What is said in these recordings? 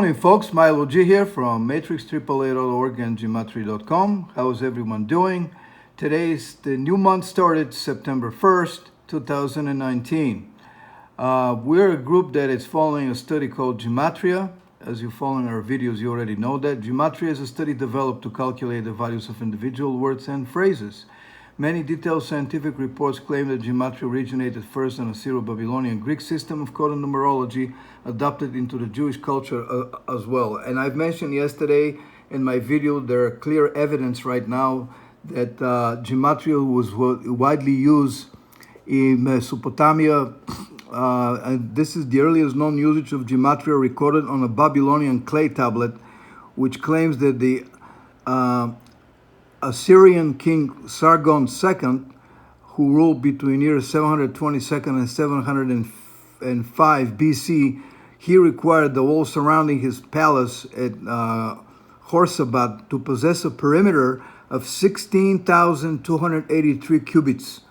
morning, folks. Milo G here from matrixAAA.org and gematria.com. How's everyone doing? Today's the new month started September 1st, 2019. We're a group that is following a study called Gematria. As you're following our videos, you already know that. Gematria is a study developed to calculate the values of individual words and phrases. Many detailed scientific reports claim that Gematria originated first in a Syro-Babylonian Greek system of code and numerology adopted into the Jewish culture as well. And I've mentioned yesterday in my video, there are clear evidence right now that Gematria was widely used in Mesopotamia. And this is the earliest known usage of Gematria recorded on a Babylonian clay tablet, which claims that the Assyrian king Sargon II, who ruled between years 722 and 705 BC, he required the wall surrounding his palace at Horsabat to possess a perimeter of 16,283 cubits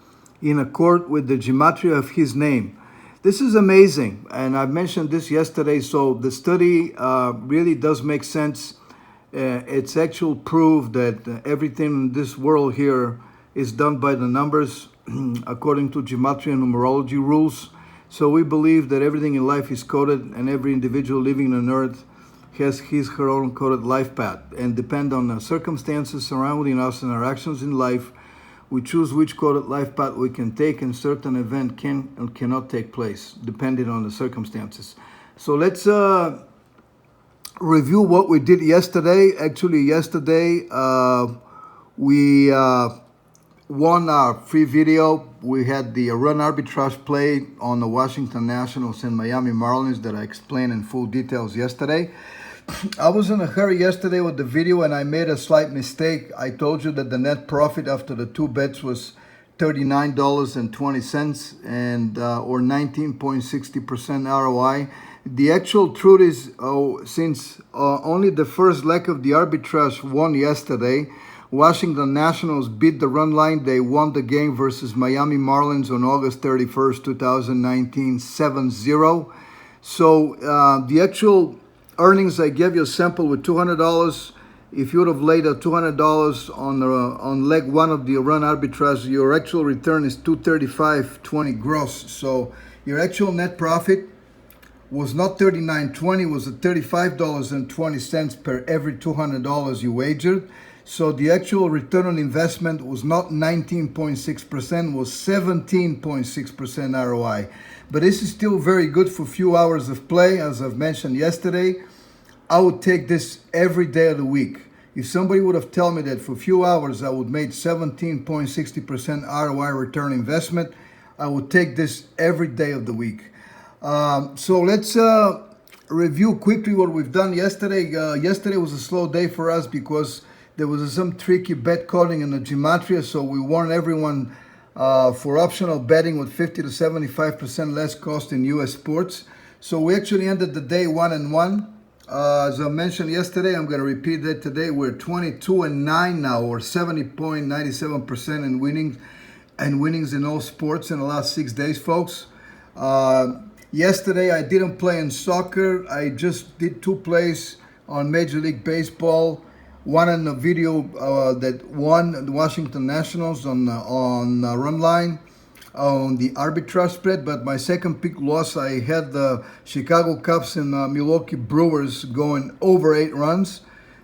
in accord with the gematria of his name. This is amazing, and I mentioned this yesterday, so the study really does make sense. It's actual proof that everything in this world here is done by the numbers according to gematria and numerology rules. So we believe that everything in life is coded, and every individual living on earth has her own coded life path. And depend on the circumstances surrounding us and our actions in life, we choose which coded life path we can take, and certain event can and cannot take place, depending on the circumstances. So let's review what we did yesterday. Actually, yesterday we won our free video. We had the run arbitrage play on the Washington Nationals and Miami Marlins that I explained in full details yesterday. I was in a hurry yesterday with the video, and I made a slight mistake. I told you that the net profit after the two bets was $39.20 and or 19.60% ROI. The actual truth is, since only the first leg of the arbitrage won yesterday, Washington Nationals beat the run line. They won the game versus Miami Marlins on August 31st, 2019, 7-0. So the actual earnings, I gave you a sample with $200. If you would have laid a $200 on leg one of the run arbitrage, your actual return is $235.20 gross. So your actual net profit was not $39.20, was at $35.20 per every $200 you wagered. So the actual return on investment was not 19.6%, was 17.6% ROI. But this is still very good for a few hours of play. As I've mentioned yesterday, I would take this every day of the week. If somebody would have told me that for a few hours I would make 17.60% ROI return investment, I would take this every day of the week. So let's review quickly what we've done yesterday. Yesterday was a slow day for us because there was some tricky bet coding in the gematria, so we warned everyone for optional betting with 50 to 75% less cost in U.S. sports. So we actually ended the day 1-1. As I mentioned yesterday, I'm going to repeat that today. We're 22-9 now, or 70.97% in winnings in all sports in the last 6 days, folks. Yesterday, I didn't play in soccer. I just did 2 plays on Major League Baseball. One in the video that won the Washington Nationals on run line on the arbitrage spread. But my second pick loss, I had the Chicago Cubs and Milwaukee Brewers going over 8 runs.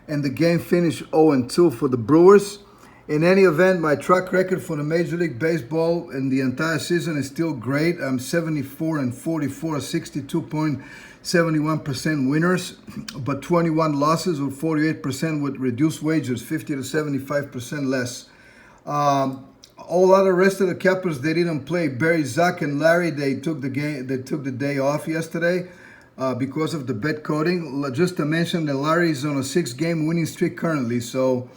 And the game finished 0-2 for the Brewers. In any event, my track record for the Major League Baseball in the entire season is still great. I'm 74-44, 62.71% winners, but 21 losses or 48% with reduced wagers, 50 to 75% less. All other rest of the cappers, they didn't play. Barry, Zach, and Larry, they took the game. They took the day off yesterday because of the bet coding. Just to mention that Larry is on a 6-game winning streak currently, so.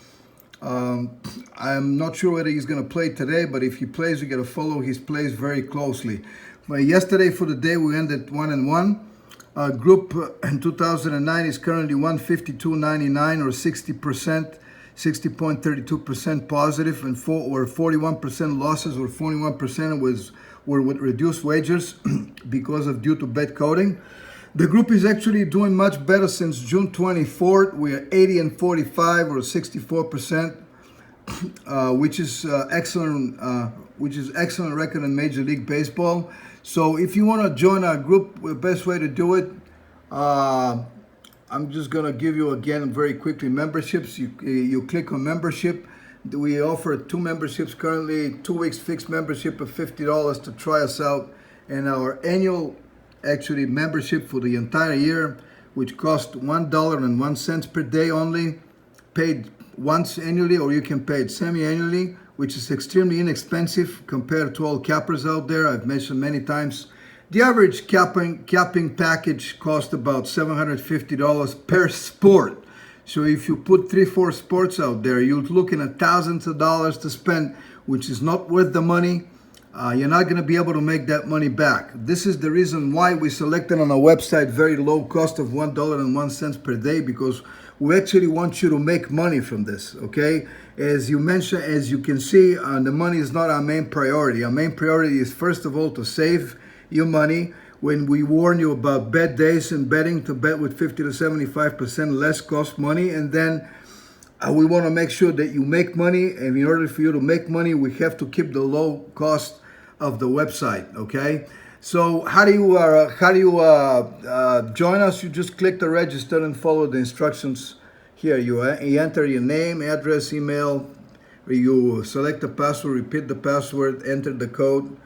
I'm not sure whether he's going to play today, but if he plays, we got to follow his plays very closely. But yesterday for the day, we ended 1-1. Group in 2009 is currently 152.99 or 60%, 60.32% positive, and 41% losses or 41% were with reduced wagers because of due to bet coding. The group is actually doing much better since June 24th. We are 80 and 45 or 64%, which is excellent record in Major League Baseball. So if you want to join our group, the best way to do it, I'm just going to give you again very quickly memberships. You click on membership. We offer 2 memberships currently, 2 weeks fixed membership of $50 to try us out, and our annual actually membership for the entire year, which costs $1.01 per day only, paid once annually, or you can pay it semi-annually, which is extremely inexpensive compared to all cappers out there. I've mentioned many times. The average capping package costs about $750 per sport. So if you put 3-4 sports out there, you're looking at thousands of dollars to spend, which is not worth the money. You're not going to be able to make that money back. This is the reason why we selected on our website very low cost of $1.01 per day, because we actually want you to make money from this, okay? As you mentioned, as you can see, the money is not our main priority. Our main priority is, first of all, to save you money. When we warn you about bad days in betting, to bet with 50 to 75% less cost money. And then we want to make sure that you make money. And in order for you to make money, we have to keep the low cost of the website, okay? So how do you join us? You just click the register and follow the instructions here. You enter your name, address, email. You select the password, repeat the password, enter the code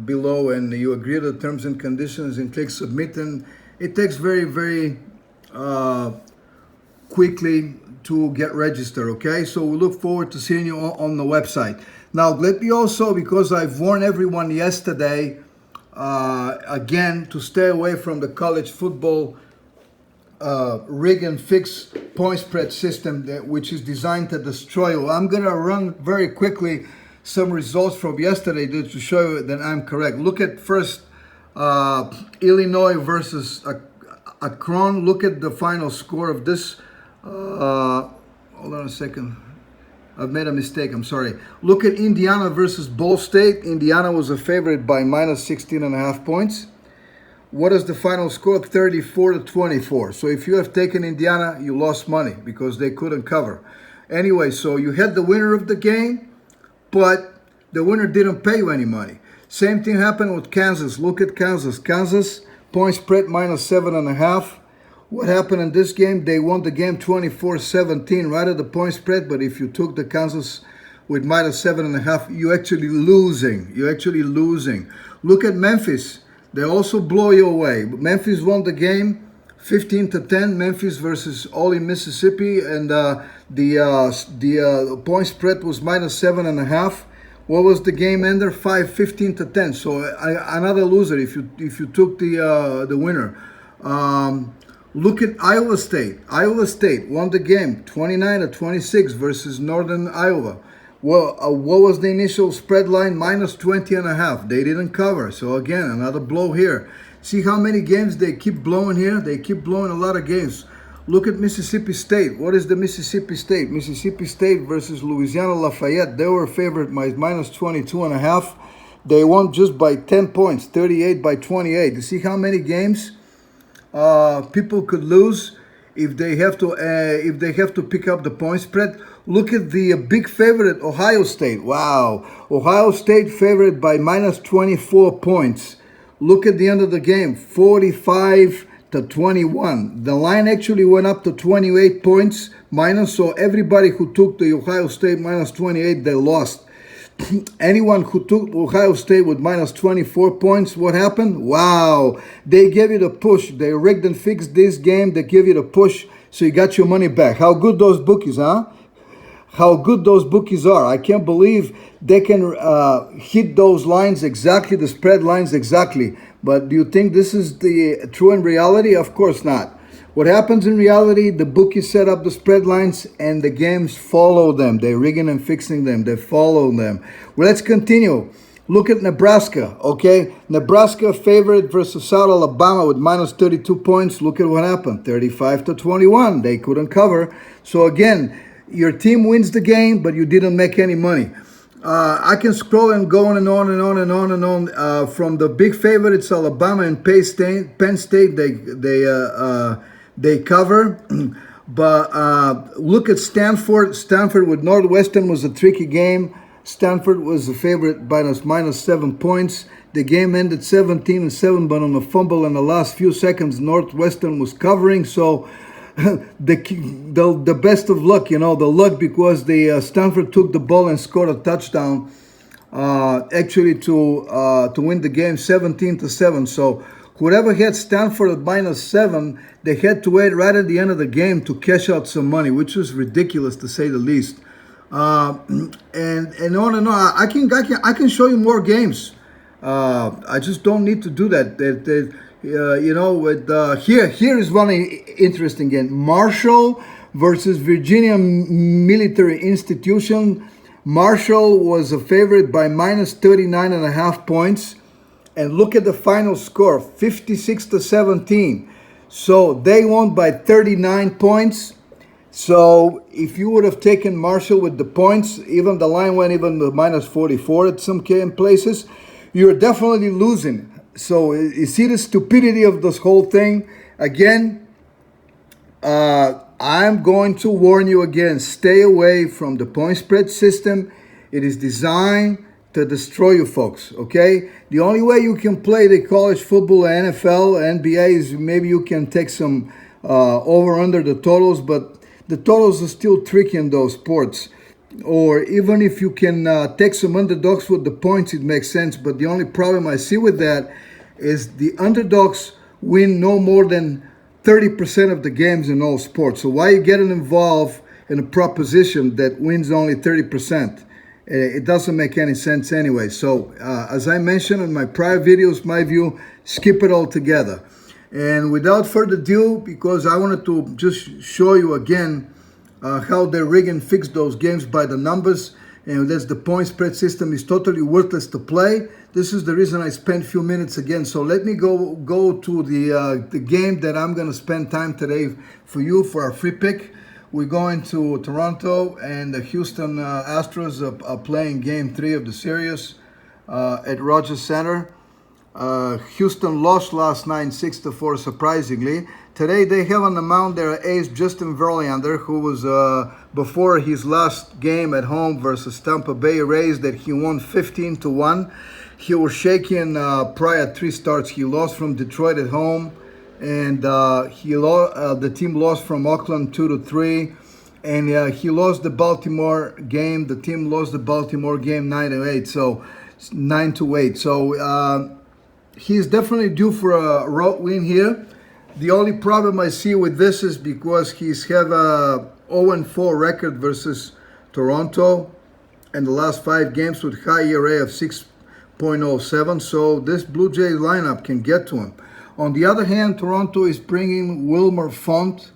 below, and you agree to the terms and conditions and click submit. And it takes very, very quickly to get registered, okay? So we look forward to seeing you on the website. Now, let me also, because I've warned everyone yesterday, again, to stay away from the college football rig and fix point spread system, which is designed to destroy you. I'm going to run very quickly some results from yesterday to show you that I'm correct. Look at first Illinois versus Akron. Look at the final score of this. Hold on a second. I've made a mistake. I'm sorry. Look at Indiana versus Ball State. Indiana was a favorite by minus 16.5 points. What is the final score? 34-24. So if you have taken Indiana, you lost money because they couldn't cover. Anyway, so you had the winner of the game, but the winner didn't pay you any money. Same thing happened with Kansas. Look at Kansas. Kansas, point spread minus 7.5. What happened in this game? They won the game 24-17 right at the point spread, but if you took the Kansas with minus 7.5, you're actually losing. You're actually losing. Look at Memphis. They also blow you away. Memphis won the game 15-10. Memphis versus Ole, Mississippi, and the point spread was minus 7.5. What was the game ender? 15-10. So another loser if you took the winner. Look at Iowa State. Iowa State won the game 29-26 versus Northern Iowa. Well, what was the initial spread line? Minus 20.5. They didn't cover. So again, another blow here. See how many games they keep blowing here? They keep blowing a lot of games. Look at Mississippi State. What is the Mississippi State? Mississippi State versus Louisiana Lafayette. They were favored by minus 22.5. They won just by 10 points, 38-28. You see how many games people could lose if they have to pick up the point spread? Look at the big favorite, Ohio State. Wow, Ohio State favored by minus 24 points. Look at the end of the game, 45-21. The line actually went up to 28 points minus. So everybody who took the Ohio State minus 28, they lost. Anyone who took Ohio State with minus 24 points, what happened? Wow, they gave you the push. They rigged and fixed this game. They give you the push, so you got your money back. How good those bookies, huh? How good those bookies are. I can't believe they can hit those lines exactly, the spread lines exactly. But do you think this is the true in reality? Of course not. What happens in reality, the bookies set up the spread lines and the games follow them. They're rigging and fixing them. They follow them. Well, let's continue. Look at Nebraska, okay? Nebraska favored versus South Alabama with minus 32 points. Look at what happened, 35-21. They couldn't cover. So again, your team wins the game, but you didn't make any money. I can scroll and go on and on and on and on and on. From the big favorites, Alabama and Penn State, they cover. But look at Stanford. Stanford with Northwestern was a tricky game. Stanford was the favorite by minus 7 points. The game ended 17-7, but on a fumble in the last few seconds, Northwestern was covering. So the best of luck, the luck, because the Stanford took the ball and scored a touchdown, actually to win the game 17-7. So whoever had Stanford at minus 7, they had to wait right at the end of the game to cash out some money, which was ridiculous to say the least. And on and on. I can show you more games. I just don't need to do that. Here is one interesting game. Marshall versus Virginia Military Institution. Marshall was a favorite by minus 39.5 points. And look at the final score, 56-17. So they won by 39 points. So if you would have taken Marshall with the points, even the line went even to minus 44 at some places, you're definitely losing. So you see the stupidity of this whole thing. Again, I'm going to warn you again, stay away from the point spread system. It is designed to destroy you folks, okay? The only way you can play the college football, NFL, NBA is maybe you can take some over under the totals, but the totals are still tricky in those sports. Or even if you can take some underdogs with the points, it makes sense. But the only problem I see with that is the underdogs win no more than 30% of the games in all sports. So why are you getting involved in a proposition that wins only 30%? It doesn't make any sense anyway. So as I mentioned in my prior videos, my view, skip it all together. And without further ado, because I wanted to just show you again how they rig and fix those games by the numbers, and that's the point spread system is totally worthless to play. This is the reason I spent a few minutes again. So let me go to the game that I'm going to spend time today for you for our free pick. We're going to Toronto, and the Houston Astros are playing Game 3 of the series at Rogers Center. Houston lost last night 6-4, surprisingly. Today they have on the mound their ace Justin Verlander, who was before his last game at home versus Tampa Bay Rays that he won 15-1. He was shaking prior 3 starts. He lost from Detroit at home, and the team lost from Oakland 2-3. And he lost the Baltimore game. The team lost the Baltimore game 9-8. So 9-8. So he's definitely due for a road win here. The only problem I see with this is because he's have a 0-4 record versus Toronto in the last 5 games with high ERA of 6.07. So this Blue Jays lineup can get to him. On the other hand, Toronto is bringing Wilmer Font,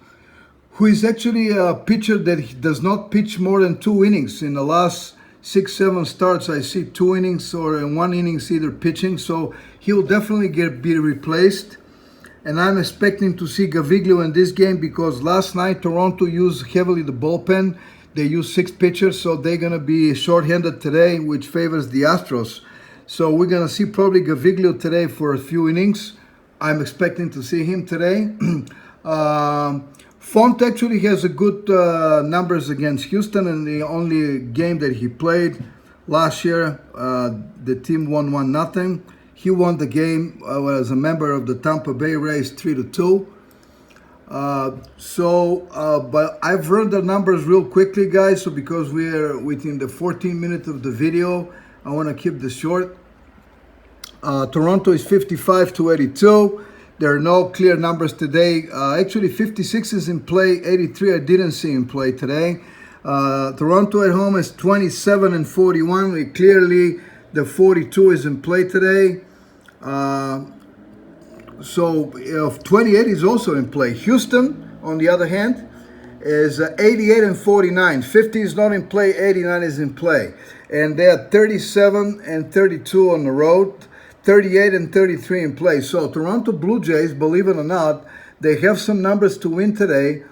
who is actually a pitcher that does not pitch more than 2 innings. In the last 6-7 starts, I see 2 innings or in 1 inning either pitching. So he'll definitely be replaced. And I'm expecting to see Gaviglio in this game because last night Toronto used heavily the bullpen. They used 6 pitchers, so they're going to be short-handed today, which favors the Astros. So we're going to see probably Gaviglio today for a few innings. I'm expecting to see him today. Font actually has a good numbers against Houston in the only game that he played last year. The team won 1-0. He won the game as a member of the Tampa Bay Rays 3-2. But I've run the numbers real quickly, guys. So because we're within the 14 minutes of the video, I want to keep this short. Toronto is 55-82. There are no clear numbers today. Actually, 56 is in play. 83 I didn't see in play today. Toronto at home is 27-41. Clearly, the 42 is in play today. So 28 is also in play. Houston, on the other hand, is 88-49. 50 is not in play. 89 is in play. And they are 37-32 on the road. 38-33 in play. So Toronto Blue Jays, believe it or not, they have some numbers to win today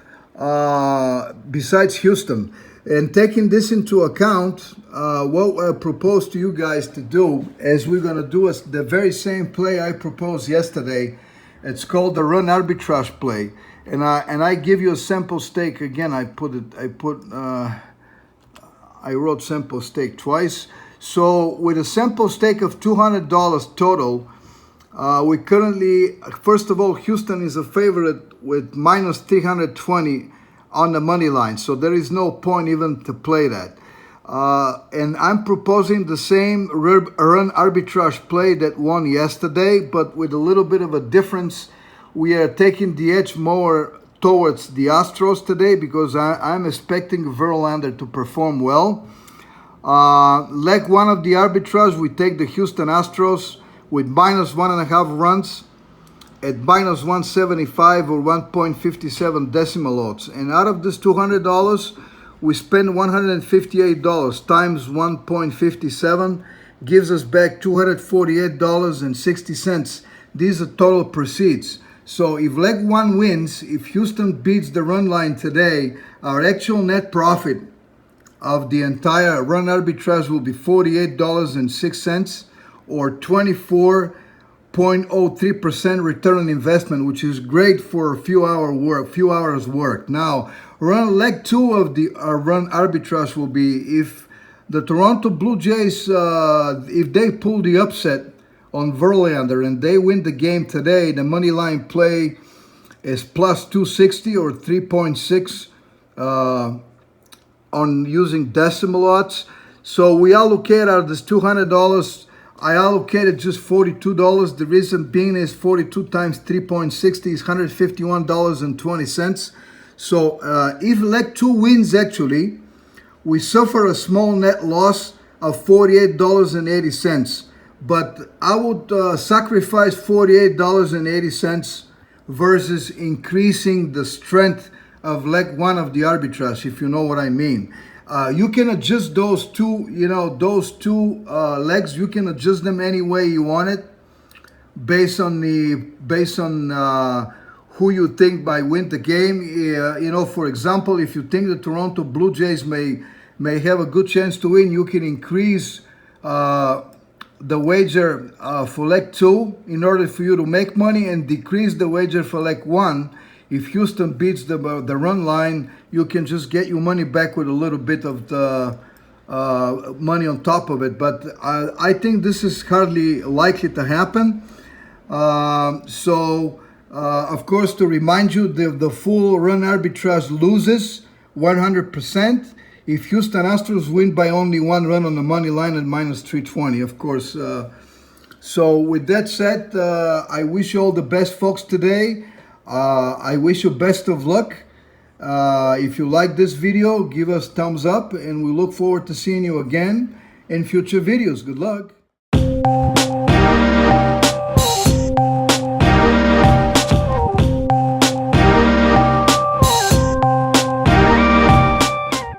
besides Houston. And taking this into account, what I propose to you guys to do is we're going to do the very same play I proposed yesterday. It's called the run arbitrage play, and I give you a sample stake. Again, I wrote sample stake twice. So with a sample stake of $200 total, we currently, first of all, Houston is a favorite with minus 320 on the money line. So there is no point even to play that. And I'm proposing the same run arbitrage play that won yesterday, but with a little bit of a difference. We are taking the edge more towards the Astros today because I'm expecting Verlander to perform well. Leg one of the arbitrage, we take the Houston Astros with minus 1.5 runs at minus 175 or 1.57 decimal odds. And out of this $200, we spend $158 times 1.57 gives us back $248.60. These are total proceeds. So if leg one wins, if Houston beats the run line today, our actual net profit of the entire run arbitrage will be $48.06 or 24.03% return on investment, which is great for a few hours work. Now, leg two of the run arbitrage will be if the Toronto Blue Jays, if they pull the upset on Verlander and they win the game today, the money line play is plus 260 or 3.6 on using decimal odds. So we allocate out of this $200. I allocated just $42. The reason being is 42 times 3.60 is $151.20. So if leg two wins, actually, we suffer a small net loss of $48.80. But I would sacrifice $48.80 versus increasing the strength of leg one of the arbitrage, if you know what I mean. You can adjust those two, legs. You can adjust them any way you want it, based on who you think might win the game. For example, if you think the Toronto Blue Jays may have a good chance to win, you can increase the wager for leg two in order for you to make money, and decrease the wager for leg one. If Houston beats the run line, you can just get your money back with a little bit of the money on top of it. But I think this is hardly likely to happen. Of course, to remind you, the full run arbitrage loses 100% if Houston Astros win by only one run on the money line at minus 320, of course. So with that said, I wish you all the best, folks, today. I wish you best of luck. If you like this video, give us thumbs up, and we look forward to seeing you again in future videos. Good luck.